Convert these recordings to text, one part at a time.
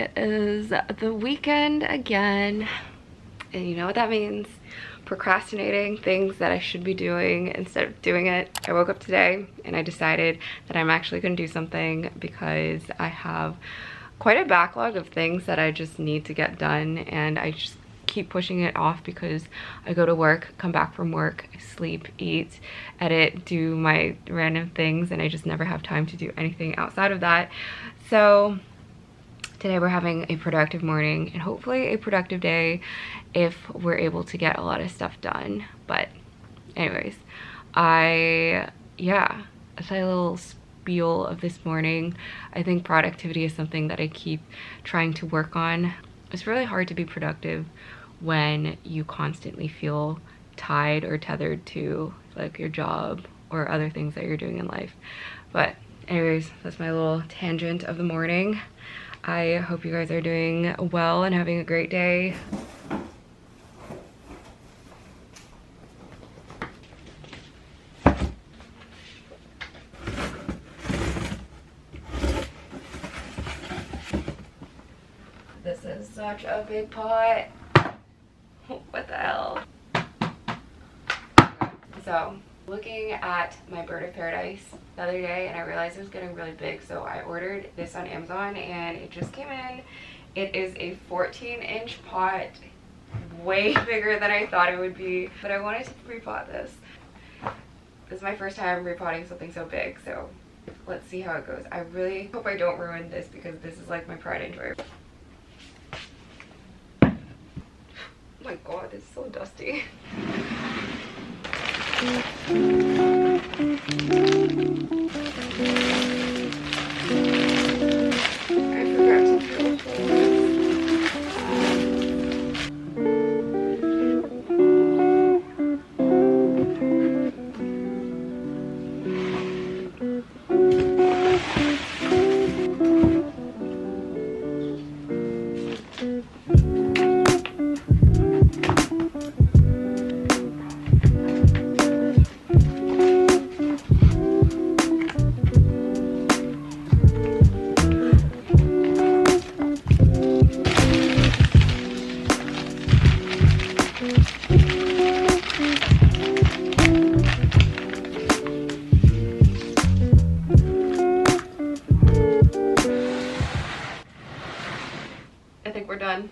It is the weekend again, and you know what that means. Procrastinating things that I should be doing instead of doing it. I woke up today and I decided that I'm actually going to do something because I have quite a backlog of things that I just need to get done, and I just keep pushing it off because I go to work, come back from work, sleep, eat, edit, do my random things, and I just never have time to do anything outside of that. So today we're having a productive morning and hopefully a productive day if we're able to get a lot of stuff done. But anyways, yeah, that's a little spiel of this morning. I think productivity is something that I keep trying to work on. It's really hard to be productive when you constantly feel tied or tethered to like your job or other things that you're doing in life. But anyways, that's my little tangent of the morning. I hope you guys are doing well and having a great day. This is such a big pot. What the hell? So, looking at my bird of paradise the other day, and I realized it was getting really big, so I ordered this on Amazon and it just came in. It is a 14-inch pot, way bigger than I thought it would be, but I wanted to repot this. This is my first time repotting something so big, so let's see how it goes. I really hope I don't ruin this because this is like my pride and joy. Oh my god, this is so dusty. I forgot to drill holes. I think we're done.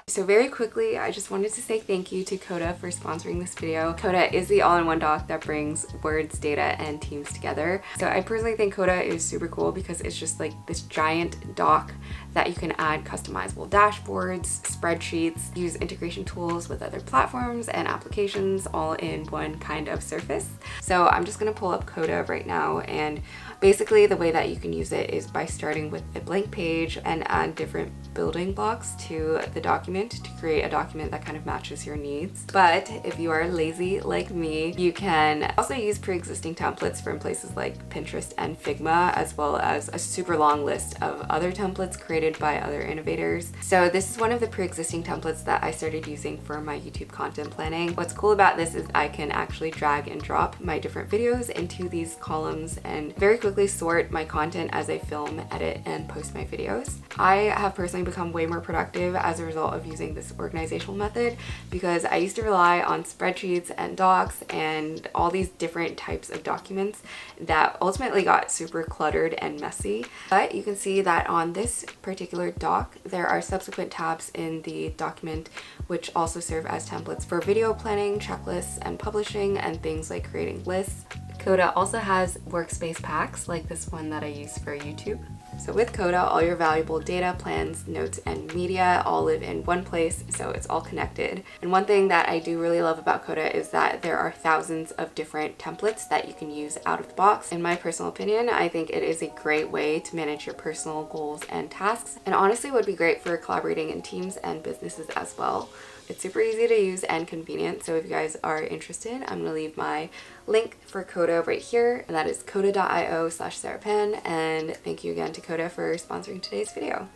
So very quickly, I just wanted to say thank you to Coda for sponsoring this video. Coda is the all-in-one doc that brings words, data, and teams together. So I personally think Coda is super cool because it's just like this giant doc that you can add customizable dashboards, spreadsheets, use integration tools with other platforms and applications all in one kind of surface. So I'm just gonna pull up Coda right now, and basically the way that you can use it is by starting with a blank page and add different building blocks to the document to create a document that kind of matches your needs. But if you are lazy like me, you can also use pre-existing templates from places like Pinterest and Figma, as well as a super long list of other templates created by other innovators. So this is one of the pre-existing templates that I started using for my YouTube content planning. What's cool about this is I can actually drag and drop my different videos into these columns and very quickly sort my content as I film, edit, and post my videos. I have personally become way more productive as a result of using this organizational method because I used to rely on spreadsheets and docs and all these different types of documents that ultimately got super cluttered and messy. But you can see that on this particular doc, there are subsequent tabs in the document which also serve as templates for video planning, checklists, and publishing, and things like creating lists. Coda also has workspace packs like this one that I use for YouTube. So with Coda, all your valuable data, plans, notes, and media all live in one place, so it's all connected. And one thing that I do really love about Coda is that there are thousands of different templates that you can use out of the box. In my personal opinion, I think it is a great way to manage your personal goals and tasks, and honestly would be great for collaborating in teams and businesses as well. It's super easy to use and convenient, so if you guys are interested, I'm gonna leave my link for Coda right here, and that is coda.io/SarahPan, and thank you again to Coda for sponsoring today's video.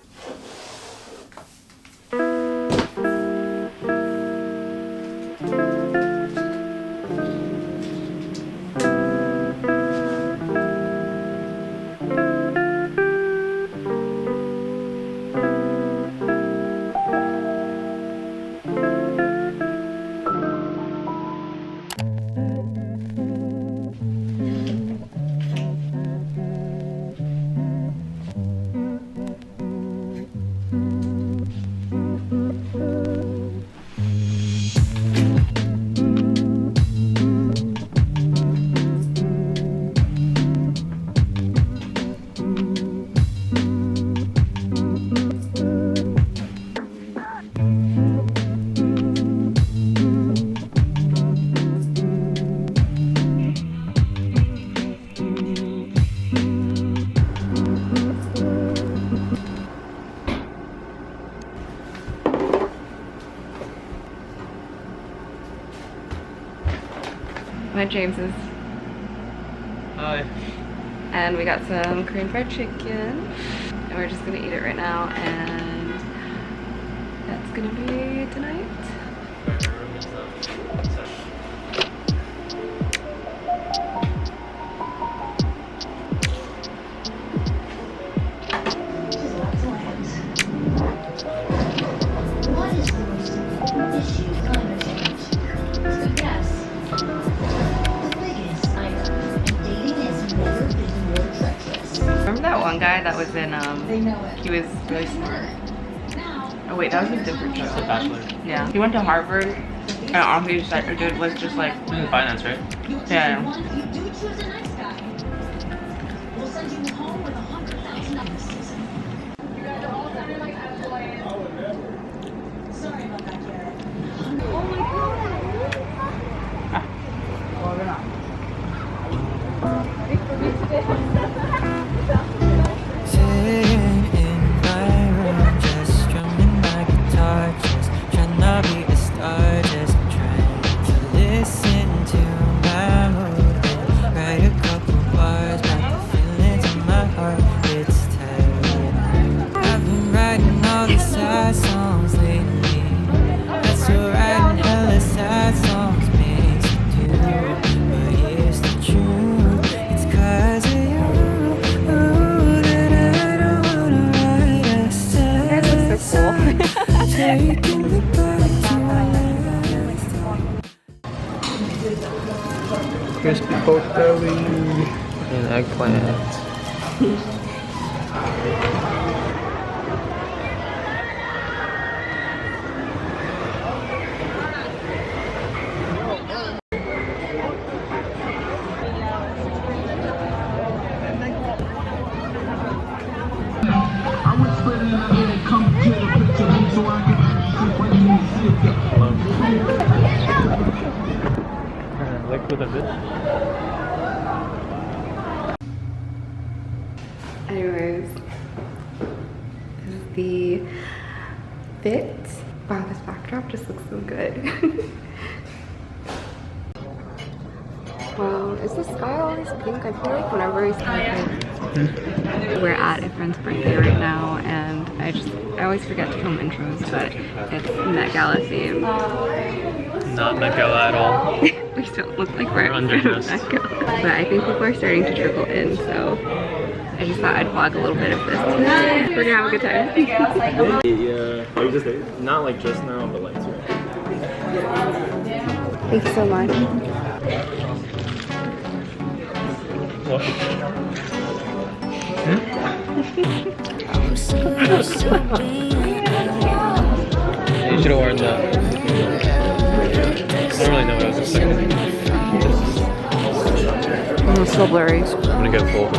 I'm at James's. Hi. And we got some Korean fried chicken. And we're just gonna eat it right now, and that's gonna be tonight. Remember that one guy that was in, he was really smart. Oh wait, that was a different show. That's the Bachelor. Yeah. He went to Harvard, and honestly, the dude was just like... He's in finance, right? Yeah. Crispy pork belly and eggplant. Like with a bit. Anyways, this is the fit. Wow, this backdrop just looks so good. Wow, is the sky always pink? I feel like whenever I see it, we're at a friend's birthday right now, and I always forget to film intros, but it's Met Gala theme. Not Met Gala at all. We don't look like we're underdressed. Met Gala. But I think people are starting to trickle in, so I just thought I'd vlog a little bit of this tonight. We're gonna have a good time. Yeah, are you just late? Not like just now, but like today. Thank you so much. What? You should have worn that. I don't really know what I was expecting. Oh, it's so blurry. I'm gonna go full.